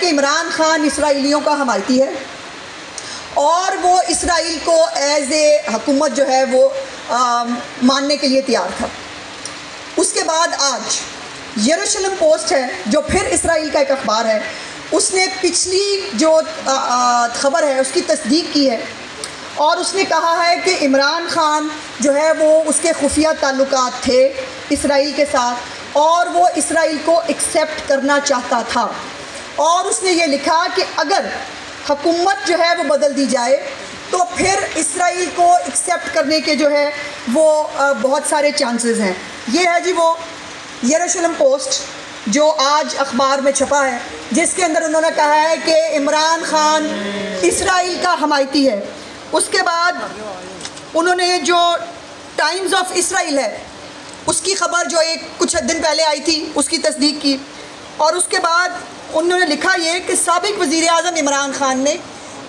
कि इमरान खान इसराइलियों का हमायती है और वो इसराइल को एज ए हुकूमत जो है वो मानने के लिए तैयार था। उसके बाद आज यरूशलेम पोस्ट है जो फिर इसराइल का एक अखबार है, उसने पिछली जो ख़बर है उसकी तस्दीक की है और उसने कहा है कि इमरान खान जो है वो उसके खुफिया ताल्लुकात थे इसराइल के साथ और वो इसराइल को एक्सेप्ट करना चाहता था। और उसने ये लिखा कि अगर हुकूमत जो है वो बदल दी जाए तो फिर इसराइल को एक्सेप्ट करने के जो है वो बहुत सारे चांसेस हैं। ये है जी वो यरूशलेम पोस्ट जो आज अखबार में छपा है, जिसके अंदर उन्होंने कहा है कि इमरान खान इसराइल का हमायती है। उसके बाद उन्होंने जो टाइम्स ऑफ इसराइल है उसकी ख़बर जो एक कुछ दिन पहले आई थी उसकी तस्दीक की और उसके बाद उन्होंने लिखा ये कि साबिक़ वज़ीर आज़म इमरान खान ने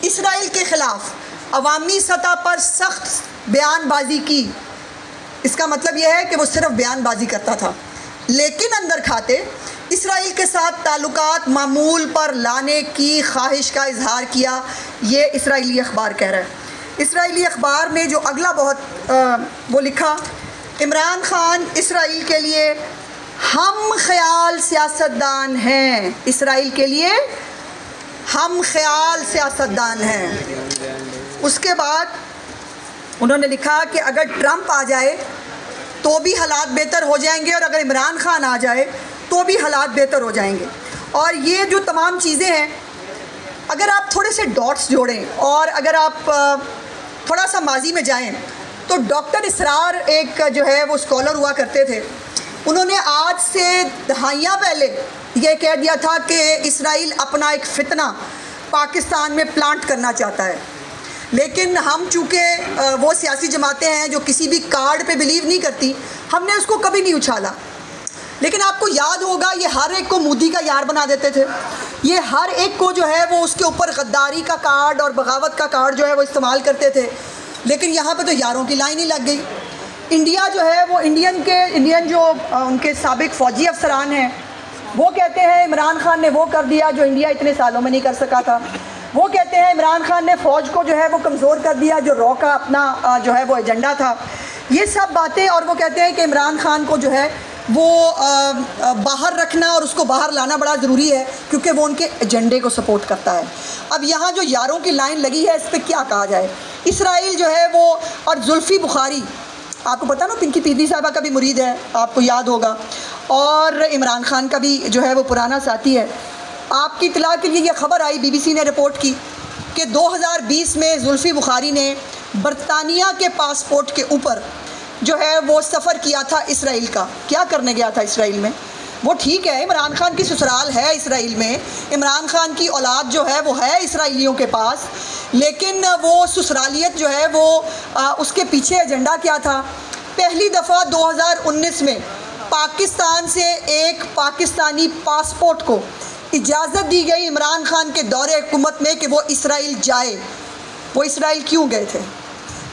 इसराइल के ख़िलाफ़ अवामी सतह पर सख्त बयानबाजी की। इसका मतलब यह है कि वो सिर्फ बयानबाजी करता था, लेकिन अंदर खाते इसराइल के साथ ताल्लुकात मामूल पर लाने की ख्वाहिश का इजहार किया। ये इसराइली अखबार कह रहा है। इसराइली अखबार ने जो अगला बहुत वो लिखा, इमरान खान इसराइल के लिए हम ख्याल सियासतदान हैं। इसराइल के लिए हम ख्याल सियासतदान हैं। उसके बाद उन्होंने लिखा कि अगर ट्रंप आ जाए तो भी हालात बेहतर हो जाएंगे और अगर इमरान खान आ जाए तो भी हालात बेहतर हो जाएंगे। और ये जो तमाम चीज़ें हैं, अगर आप थोड़े से डॉट्स जोड़ें और अगर आप थोड़ा सा माजी में जाएं तो डॉक्टर इसरार एक जो है वो स्कॉलर हुआ करते थे। उन्होंने आज से दहाइयाँ पहले ये कह दिया था कि इसराइल अपना एक फितना पाकिस्तान में प्लांट करना चाहता है, लेकिन हम चूँकि वो सियासी जमातें हैं जो किसी भी कार्ड पे बिलीव नहीं करती, हमने उसको कभी नहीं उछाला। लेकिन आपको याद होगा ये हर एक को मोदी का यार बना देते थे, ये हर एक को जो है वो उसके ऊपर गद्दारी का कार्ड और बगावत का कार्ड जो है वो इस्तेमाल करते थे। लेकिन यहाँ पे तो यारों की लाइन ही लग गई। इंडिया जो है वो इंडियन जो उनके साबिक फ़ौजी अफसरान हैं वो कहते हैं इमरान खान ने वो कर दिया जो इंडिया इतने सालों में नहीं कर सका था। वो कहते हैं इमरान खान ने फ़ौज को जो है वो कमज़ोर कर दिया जो रॉ का अपना जो है वो एजेंडा था। ये सब बातें, और वो कहते हैं कि इमरान खान को जो है वो बाहर रखना और उसको बाहर लाना बड़ा ज़रूरी है क्योंकि वो उनके एजेंडे को सपोर्ट करता है। अब यहाँ जो यारों की लाइन लगी है इस पर क्या कहा जाए। इसराइल जो है वो, और जुल्फ़ी बुखारी आपको पता ना पिंकी पीदी साहबा का भी मुरीद है, आपको याद होगा, और इमरान खान का भी जो है वो पुराना साथी है। आपकी इत्तला के लिए ये ख़बर आई, BBC ने रिपोर्ट की कि 2020 में जुल्फ़ी बुखारी ने बरतानिया के पासपोर्ट के ऊपर जो है वो सफ़र किया था इसराइल का। क्या करने गया था इसराइल में? वो ठीक है, इमरान खान की ससुराल है इसराइल में, इमरान खान की औलाद जो है वो है इसराइलियों के पास, लेकिन वो ससुरालियत जो है वो उसके पीछे एजेंडा क्या था? पहली दफ़ा 2019 में पाकिस्तान से एक पाकिस्तानी पासपोर्ट को इजाज़त दी गई इमरान खान के दौरे हुकूमत में कि वो इसराइल जाए। वो इसराइल क्यों गए थे?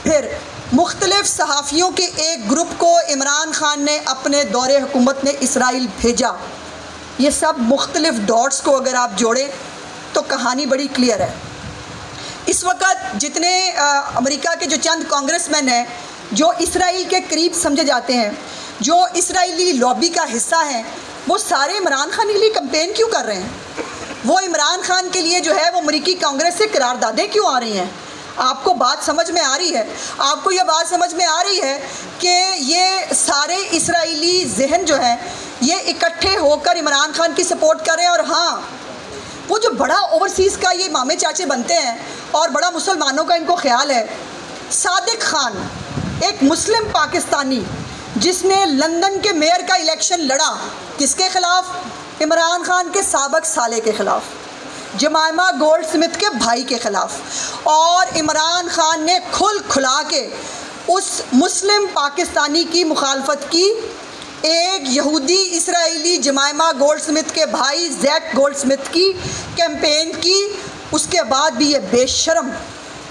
फिर मुख्तलिफ़ सहाफ़ियों के एक ग्रुप को इमरान खान ने अपने दौरे हुकूमत में इसराइल भेजा। ये सब मुख्तलिफ़ डॉट्स को अगर आप जोड़ें तो कहानी बड़ी क्लियर है। इस वक्त जितने अमेरिका के जो चंद कांग्रेसमैन हैं जो इसराइल के करीब समझे जाते हैं, जो इसराइली लॉबी का हिस्सा हैं, वो सारे इमरान खान के लिए कैंपेन क्यों कर रहे हैं? वो इमरान खान के लिए जो है वो अमेरिकी कांग्रेस से करारदादें क्यों आ रही हैं? आपको बात समझ में आ रही है? आपको ये बात समझ में आ रही है कि ये सारे इसराइली जहन जो है ये इकट्ठे होकर इमरान खान की सपोर्ट कर रहे हैं। और हाँ, वो जो बड़ा ओवरसीज़ का ये मामे चाचे बनते हैं और बड़ा मुसलमानों का इनको ख्याल है, सादिक खान एक मुस्लिम पाकिस्तानी जिसने लंदन के मेयर का इलेक्शन लड़ा, किसके ख़िलाफ़? इमरान खान के साबिक़ साले के ख़िलाफ़, जमाइमा गोल्ड स्मिथ के भाई के ख़िलाफ़। और इमरान खान ने खुला के उस मुस्लिम पाकिस्तानी की मुखालफत की। एक यहूदी इसराइली जमाइमा गोल्ड स्मिथ के भाई जैक गोल्ड स्मिथ की कैंपेन की। उसके बाद भी ये बेशर्म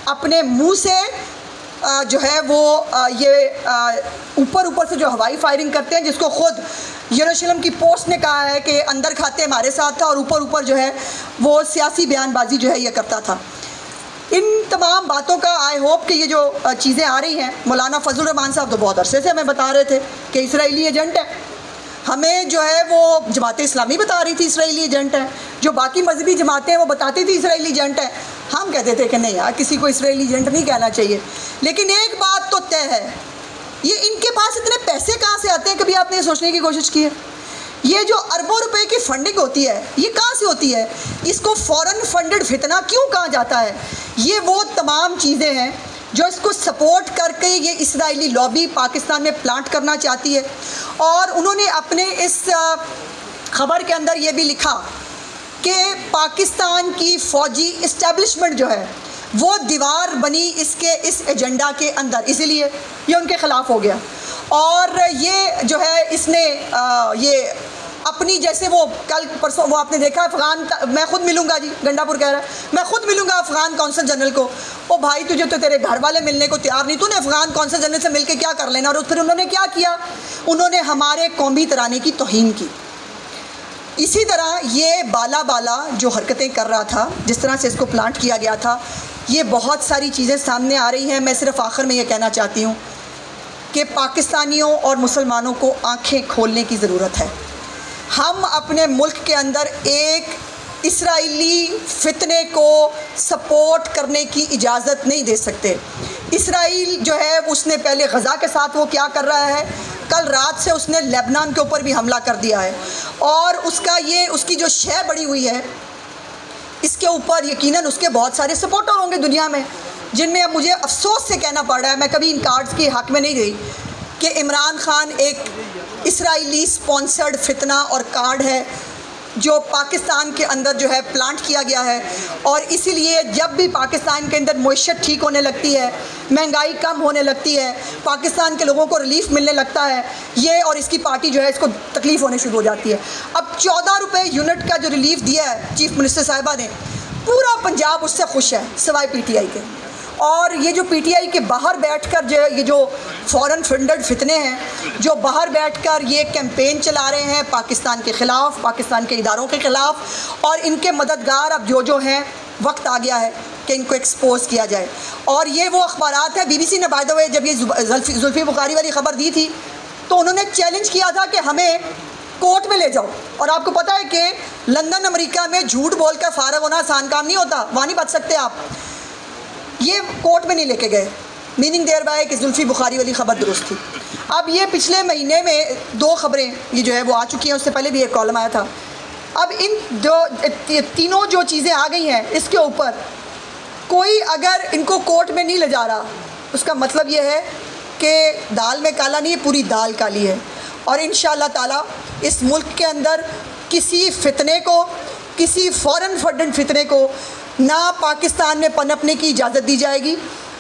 अपने मुंह से जो है वो ये ऊपर से जो हवाई फायरिंग करते हैं, जिसको ख़ुद यरूशलेम की पोस्ट ने कहा है कि अंदर खाते हमारे साथ था और ऊपर जो है वो सियासी बयानबाजी जो है ये करता था। इन तमाम बातों का आई होप कि ये जो चीज़ें आ रही हैं, मौलाना फजल रहमान साहब तो बहुत अरसे से हमें बता रहे थे कि इसराइली एजेंट है, हमें जो है वो जमात इस्लामी बता रही थी इसराइली एजेंट है, जो बाकी मजहबी जमातें हैं वो बताती थी इसराइली एजेंट है। हम कहते थे कि नहीं यार, किसी को इसराइली एजेंट नहीं कहना चाहिए। लेकिन एक बात तो तय है, ये इनके पास इतने पैसे कहाँ से आते हैं, कभी आपने ये सोचने की कोशिश की है? ये जो अरबों रुपए की फंडिंग होती है ये कहाँ से होती है? इसको फॉरेन फंडेड फितना क्यों कहा जाता है? ये वो तमाम चीज़ें हैं जो इसको सपोर्ट करके ये इसराइली लॉबी पाकिस्तान में प्लांट करना चाहती है। और उन्होंने अपने इस खबर के अंदर ये भी लिखा कि पाकिस्तान की फ़ौजी इस्टेब्लिशमेंट जो है वो दीवार बनी इसके इस एजेंडा के अंदर, इसीलिए ये उनके ख़िलाफ़ हो गया। और ये जो है इसने ये अपनी, जैसे वो कल परसों वो आपने देखा अफ़गान, मैं ख़ुद मिलूँगा जी, गंडापुर कह रहा है मैं ख़ुद मिलूँगा अफ़गान कौंसल जनरल को। ओ भाई, तुझे तो तेरे घर वाले मिलने को तैयार नहीं, तूने अफ़गान कौंसल जनरल से मिल के क्या कर लेना? और फिर उन्होंने क्या किया? उन्होंने हमारे कौमी तराने की तौहीन की। इसी तरह ये बाला जो हरकतें कर रहा था, जिस तरह से इसको प्लांट किया गया था, ये बहुत सारी चीज़ें सामने आ रही हैं। मैं सिर्फ आखिर में ये कहना चाहती हूँ कि पाकिस्तानियों और मुसलमानों को आंखें खोलने की ज़रूरत है। हम अपने मुल्क के अंदर एक इसराइली फितने को सपोर्ट करने की इजाज़त नहीं दे सकते। इसराइल जो है उसने पहले गज़ा के साथ वो क्या कर रहा है, कल रात से उसने लेबनान के ऊपर भी हमला कर दिया है और उसकी जो शय बढ़ी हुई है, इसके ऊपर यकीनन उसके बहुत सारे सपोर्टर होंगे दुनिया में, जिनमें अब मुझे अफसोस से कहना पड़ रहा है, मैं कभी इन कार्ड्स के हक़ में नहीं गई, कि इमरान खान एक इसराइली स्पॉन्सर्ड फितना और कार्ड है जो पाकिस्तान के अंदर जो है प्लांट किया गया है। और इसीलिए जब भी पाकिस्तान के अंदर मईशत ठीक होने लगती है, महंगाई कम होने लगती है, पाकिस्तान के लोगों को रिलीफ मिलने लगता है, ये और इसकी पार्टी जो है इसको तकलीफ़ होने शुरू हो जाती है। अब 14 रुपये यूनिट का जो रिलीफ दिया है चीफ मिनिस्टर साहिबा ने, पूरा पंजाब उससे खुश है सिवाय PTI के। और ये जो PTI के बाहर बैठकर ये जो फॉरेन फंडेड फितने हैं, जो बाहर बैठकर ये कैंपेन चला रहे हैं पाकिस्तान के ख़िलाफ़, पाकिस्तान के इदारों के ख़िलाफ़, और इनके मददगार अब जो हैं, वक्त आ गया है कि इनको एक्सपोज किया जाए। और ये वो अखबारात है, BBC ने बाय द वे जब ये जुल्फ़ी बुखारी वाली ख़बर दी थी तो उन्होंने चैलेंज किया था कि हमें कोर्ट में ले जाओ। और आपको पता है कि लंदन अमेरिका में झूठ बोल कर फ़ारग होना आसान काम नहीं होता, वहाँ नहीं बच सकते आप। ये कोर्ट में नहीं लेके गए, मीनिंग देयर बाय कि जुल्फ़ी बुखारी वाली ख़बर दुरुस्त थी। अब ये पिछले महीने में 2 ख़बरें ये जो है वो आ चुकी हैं, उससे पहले भी एक कॉलम आया था। अब इन तीनों जो चीज़ें आ गई हैं, इसके ऊपर कोई अगर इनको कोर्ट में नहीं ले जा रहा, उसका मतलब ये है कि दाल में काला नहीं है, पूरी दाल काली है। और इंशाअल्लाह ताला इस मुल्क के अंदर किसी फितने को, किसी फ़ॉरेन फंडेड फितने को ना पाकिस्तान में पनपने की इजाज़त दी जाएगी,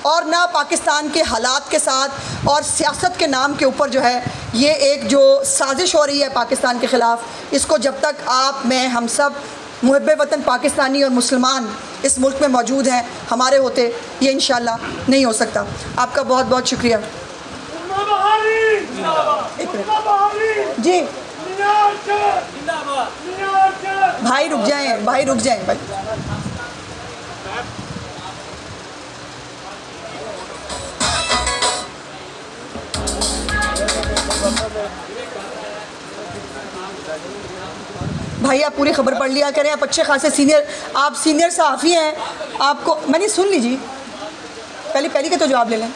और ना पाकिस्तान के हालात के साथ और सियासत के नाम के ऊपर जो है ये एक जो साजिश हो रही है पाकिस्तान के ख़िलाफ़, इसको जब तक आप, मैं, हम सब मुहब्बे वतन पाकिस्तानी और मुसलमान इस मुल्क में मौजूद हैं, हमारे होते ये इंशाअल्लाह नहीं हो सकता। आपका बहुत बहुत शुक्रिया। जी भाई रुक जाएं, भाई रुक जाएं भाई। भाई आप पूरी खबर पढ़ लिया करें, आप अच्छे खासे सीनियर, आप सीनियर सहाफ़ी हैं, आपको मैंने सुन लीजिए, पहले के तो जवाब ले लें।